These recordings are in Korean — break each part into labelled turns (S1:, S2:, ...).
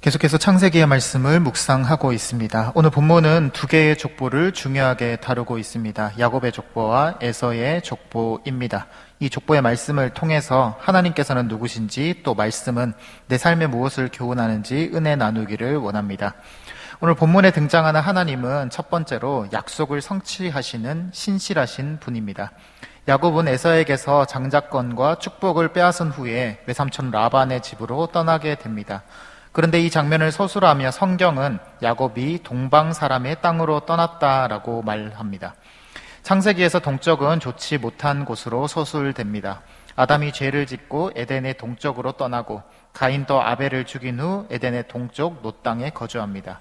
S1: 계속해서 창세기의 말씀을 묵상하고 있습니다. 오늘 본문은 두 개의 족보를 중요하게 다루고 있습니다. 야곱의 족보와 에서의 족보입니다. 이 족보의 말씀을 통해서 하나님께서는 누구신지, 또 말씀은 내 삶에 무엇을 교훈하는지 은혜 나누기를 원합니다. 오늘 본문에 등장하는 하나님은 첫 번째로 약속을 성취하시는 신실하신 분입니다. 야곱은 에서에게서 장자권과 축복을 빼앗은 후에 외삼촌 라반의 집으로 떠나게 됩니다. 그런데 이 장면을 서술하며 성경은 야곱이 동방 사람의 땅으로 떠났다라고 말합니다. 창세기에서 동쪽은 좋지 못한 곳으로 서술됩니다. 아담이 죄를 짓고 에덴의 동쪽으로 떠나고 가인도 아벨을 죽인 후 에덴의 동쪽 놋 땅에 거주합니다.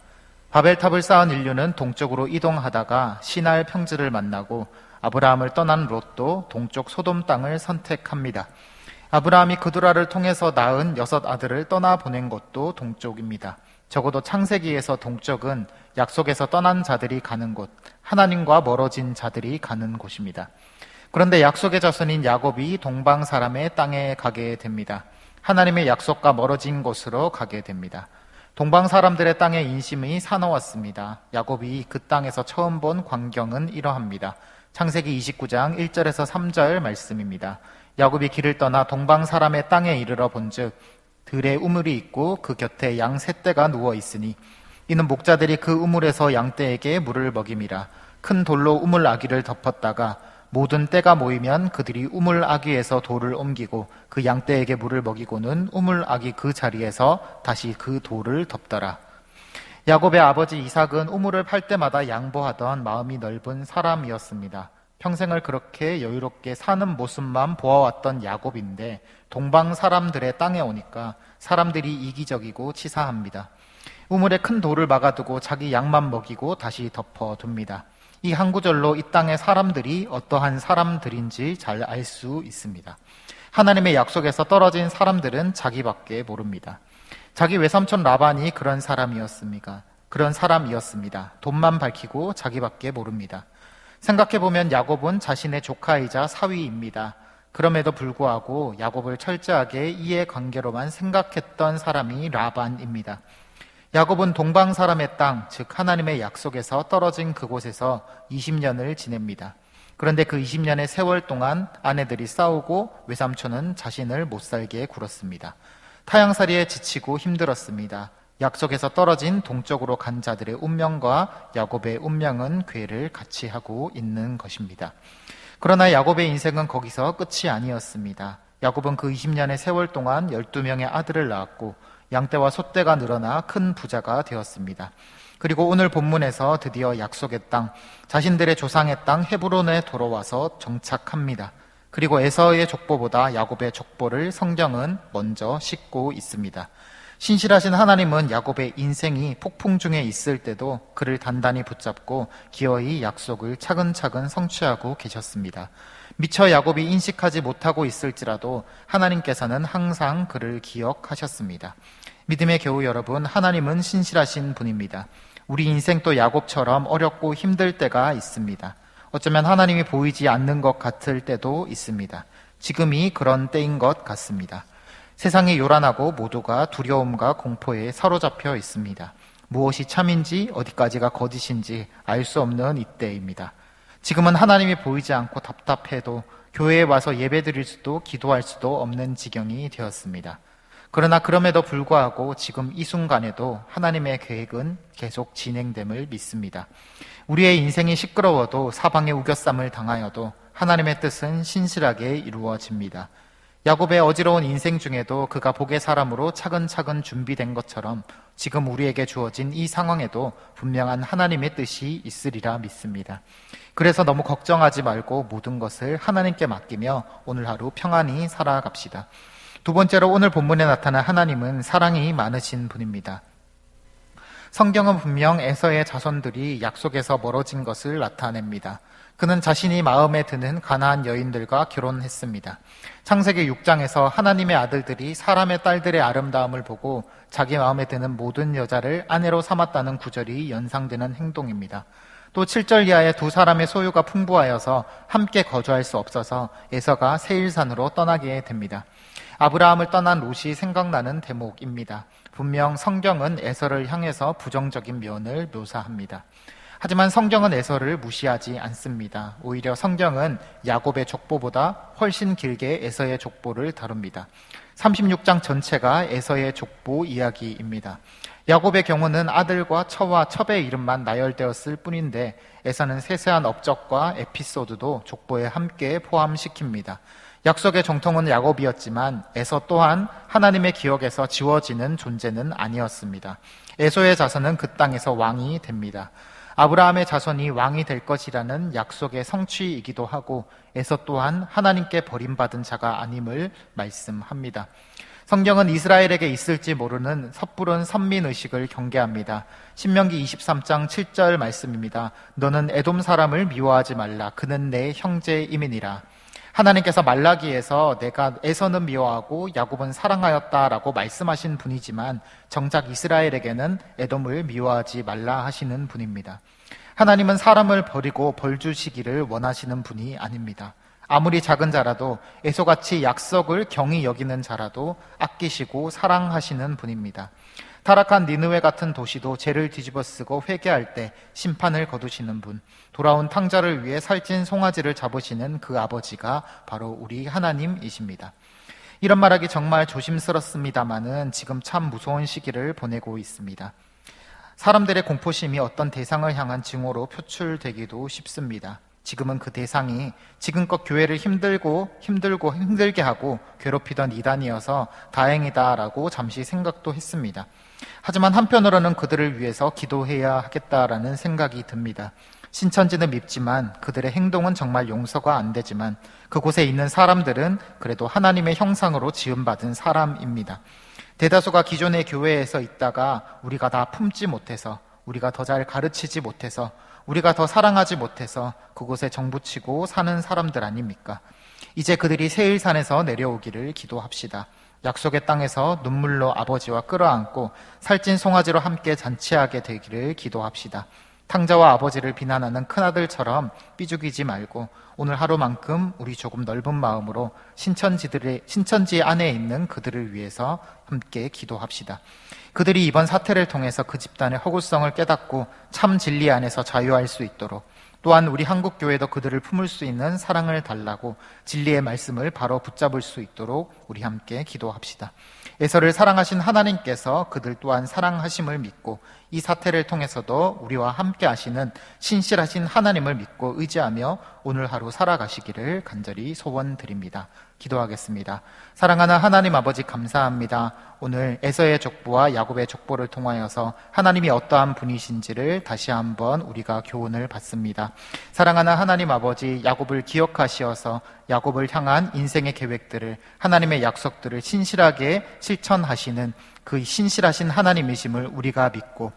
S1: 바벨탑을 쌓은 인류는 동쪽으로 이동하다가 시날 평지를 만나고 아브라함을 떠난 롯도 동쪽 소돔 땅을 선택합니다. 아브라함이 그두라를 통해서 낳은 6 아들을 떠나보낸 것도 동쪽입니다. 적어도 창세기에서 동쪽은 약속에서 떠난 자들이 가는 곳, 하나님과 멀어진 자들이 가는 곳입니다. 그런데 약속의 자손인 야곱이 동방 사람의 땅에 가게 됩니다. 하나님의 약속과 멀어진 곳으로 가게 됩니다. 동방 사람들의 땅에 인심이 사나웠습니다. 야곱이 그 땅에서 처음 본 광경은 이러합니다. 창세기 29장 1절에서 3절 말씀입니다. 야곱이 길을 떠나 동방 사람의 땅에 이르러 본즉 들에 우물이 있고 그 곁에 양 세 떼가 누워 있으니 이는 목자들이 그 우물에서 양떼에게 물을 먹임이라. 큰 돌로 우물 아귀를 덮었다가 모든 떼가 모이면 그들이 우물 아귀에서 돌을 옮기고 그 양떼에게 물을 먹이고는 우물 아귀 그 자리에서 다시 그 돌을 덮더라. 야곱의 아버지 이삭은 우물을 팔 때마다 양보하던 마음이 넓은 사람이었습니다. 평생을 그렇게 여유롭게 사는 모습만 보아왔던 야곱인데 동방 사람들의 땅에 오니까 사람들이 이기적이고 치사합니다. 우물에 큰 돌을 막아두고 자기 양만 먹이고 다시 덮어둡니다. 이 한 구절로 이 땅의 사람들이 어떠한 사람들인지 잘 알 수 있습니다. 하나님의 약속에서 떨어진 사람들은 자기밖에 모릅니다. 자기 외삼촌 라반이 그런 사람이었습니다. 돈만 밝히고 자기밖에 모릅니다. 생각해보면 야곱은 자신의 조카이자 사위입니다. 그럼에도 불구하고 야곱을 철저하게 이해관계로만 생각했던 사람이 라반입니다. 야곱은 동방 사람의 땅, 즉 하나님의 약속에서 떨어진 그곳에서 20년을 지냅니다. 그런데 그 20년의 세월 동안 아내들이 싸우고 외삼촌은 자신을 못 살게 굴었습니다. 타향살이에 지치고 힘들었습니다. 약속에서 떨어진 동쪽으로 간 자들의 운명과 야곱의 운명은 궤를 같이 하고 있는 것입니다. 그러나 야곱의 인생은 거기서 끝이 아니었습니다. 야곱은 그 20년의 세월 동안 12명의 아들을 낳았고 양떼와 소떼가 늘어나 큰 부자가 되었습니다. 그리고 오늘 본문에서 드디어 약속의 땅, 자신들의 조상의 땅 헤브론에 돌아와서 정착합니다. 그리고 에서의 족보보다 야곱의 족보를 성경은 먼저 싣고 있습니다. 신실하신 하나님은 야곱의 인생이 폭풍 중에 있을 때도 그를 단단히 붙잡고 기어이 약속을 차근차근 성취하고 계셨습니다. 미처 야곱이 인식하지 못하고 있을지라도 하나님께서는 항상 그를 기억하셨습니다. 믿음의 교우 여러분, 하나님은 신실하신 분입니다. 우리 인생도 야곱처럼 어렵고 힘들 때가 있습니다. 어쩌면 하나님이 보이지 않는 것 같을 때도 있습니다. 지금이 그런 때인 것 같습니다. 세상이 요란하고 모두가 두려움과 공포에 사로잡혀 있습니다. 무엇이 참인지 어디까지가 거짓인지 알 수 없는 이때입니다. 지금은 하나님이 보이지 않고 답답해도 교회에 와서 예배드릴 수도 기도할 수도 없는 지경이 되었습니다. 그러나 그럼에도 불구하고 지금 이 순간에도 하나님의 계획은 계속 진행됨을 믿습니다. 우리의 인생이 시끄러워도 사방에 우겨쌈을 당하여도 하나님의 뜻은 신실하게 이루어집니다. 야곱의 어지러운 인생 중에도 그가 복의 사람으로 차근차근 준비된 것처럼 지금 우리에게 주어진 이 상황에도 분명한 하나님의 뜻이 있으리라 믿습니다. 그래서 너무 걱정하지 말고 모든 것을 하나님께 맡기며 오늘 하루 평안히 살아갑시다. 두 번째로 오늘 본문에 나타난 하나님은 사랑이 많으신 분입니다. 성경은 분명 에서의 자손들이 약속에서 멀어진 것을 나타냅니다. 그는 자신이 마음에 드는 가나안 여인들과 결혼했습니다. 창세기 6장에서 하나님의 아들들이 사람의 딸들의 아름다움을 보고 자기 마음에 드는 모든 여자를 아내로 삼았다는 구절이 연상되는 행동입니다. 또 7절 이하에 두 사람의 소유가 풍부하여서 함께 거주할 수 없어서 에서가 세일산으로 떠나게 됩니다. 아브라함을 떠난 롯이 생각나는 대목입니다. 분명 성경은 에서를 향해서 부정적인 면을 묘사합니다. 하지만 성경은 에서를 무시하지 않습니다. 오히려 성경은 야곱의 족보보다 훨씬 길게 에서의 족보를 다룹니다. 36장 전체가 에서의 족보 이야기입니다. 야곱의 경우는 아들과 처와 첩의 이름만 나열되었을 뿐인데 에서는 세세한 업적과 에피소드도 족보에 함께 포함시킵니다. 약속의 정통은 야곱이었지만 에서 또한 하나님의 기억에서 지워지는 존재는 아니었습니다. 에서의 자손은 그 땅에서 왕이 됩니다. 아브라함의 자손이 왕이 될 것이라는 약속의 성취이기도 하고 에서 또한 하나님께 버림받은 자가 아님을 말씀합니다. 성경은 이스라엘에게 있을지 모르는 섣부른 선민의식을 경계합니다. 신명기 23장 7절 말씀입니다. 너는 에돔 사람을 미워하지 말라. 그는 내 형제임이니라. 하나님께서 말라기에서 내가 에서는 미워하고 야곱은 사랑하였다라고 말씀하신 분이지만 정작 이스라엘에게는 에돔을 미워하지 말라 하시는 분입니다. 하나님은 사람을 버리고 벌 주시기를 원하시는 분이 아닙니다. 아무리 작은 자라도 에서같이 약속을 경히 여기는 자라도 아끼시고 사랑하시는 분입니다. 타락한 니느웨 같은 도시도 죄를 뒤집어쓰고 회개할 때 심판을 거두시는 분, 돌아온 탕자를 위해 살찐 송아지를 잡으시는 그 아버지가 바로 우리 하나님이십니다. 이런 말하기 정말 조심스럽습니다마는 지금 참 무서운 시기를 보내고 있습니다. 사람들의 공포심이 어떤 대상을 향한 징후로 표출되기도 쉽습니다. 지금은 그 대상이 지금껏 교회를 힘들게 하고 괴롭히던 이단이어서 다행이다라고 잠시 생각도 했습니다. 하지만 한편으로는 그들을 위해서 기도해야 하겠다라는 생각이 듭니다. 신천지는 밉지만 그들의 행동은 정말 용서가 안 되지만 그곳에 있는 사람들은 그래도 하나님의 형상으로 지음받은 사람입니다. 대다수가 기존의 교회에서 있다가 우리가 다 품지 못해서, 우리가 더 잘 가르치지 못해서, 우리가 더 사랑하지 못해서 그곳에 정부치고 사는 사람들 아닙니까? 이제 그들이 세일산에서 내려오기를 기도합시다. 약속의 땅에서 눈물로 아버지와 끌어안고 살찐 송아지로 함께 잔치하게 되기를 기도합시다. 탕자와 아버지를 비난하는 큰아들처럼 삐죽이지 말고 오늘 하루만큼 우리 조금 넓은 마음으로 신천지 안에 있는 그들을 위해서 함께 기도합시다. 그들이 이번 사태를 통해서 그 집단의 허구성을 깨닫고 참 진리 안에서 자유할 수 있도록, 또한 우리 한국교회도 그들을 품을 수 있는 사랑을 달라고 진리의 말씀을 바로 붙잡을 수 있도록 우리 함께 기도합시다. 에서를 사랑하신 하나님께서 그들 또한 사랑하심을 믿고 이 사태를 통해서도 우리와 함께 하시는 신실하신 하나님을 믿고 의지하며 오늘 하루 살아가시기를 간절히 소원드립니다. 기도하겠습니다. 사랑하는 하나님 아버지, 감사합니다. 오늘 에서의 족보와 야곱의 족보를 통하여서 하나님이 어떠한 분이신지를 다시 한번 우리가 교훈을 받습니다. 사랑하는 하나님 아버지, 야곱을 기억하시어서 야곱을 향한 인생의 계획들을, 하나님의 약속들을 신실하게 실천하시는 그 신실하신 하나님이심을 우리가 믿고,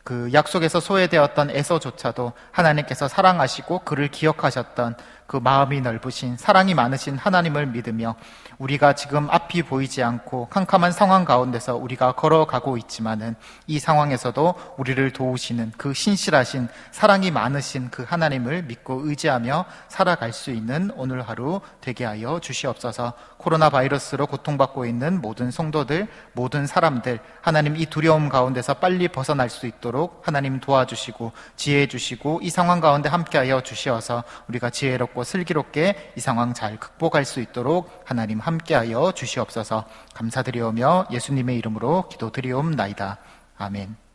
S1: 그 약속에서 소외되었던 에서조차도 하나님께서 사랑하시고 그를 기억하셨던 그 마음이 넓으신, 사랑이 많으신 하나님을 믿으며 우리가 지금 앞이 보이지 않고 캄캄한 상황 가운데서 우리가 걸어가고 있지만은 이 상황에서도 우리를 도우시는 그 신실하신, 사랑이 많으신 그 하나님을 믿고 의지하며 살아갈 수 있는 오늘 하루 되게 하여 주시옵소서. 코로나 바이러스로 고통받고 있는 모든 성도들, 모든 사람들, 하나님 이 두려움 가운데서 빨리 벗어날 수 있도록 하나님 도와주시고 지혜해 주시고 이 상황 가운데 함께하여 주시어서 우리가 지혜롭고 슬기롭게 이 상황 잘 극복할 수 있도록 하나님 함께하여 주시옵소서. 감사드리오며 예수님의 이름으로 기도드리옵나이다. 아멘.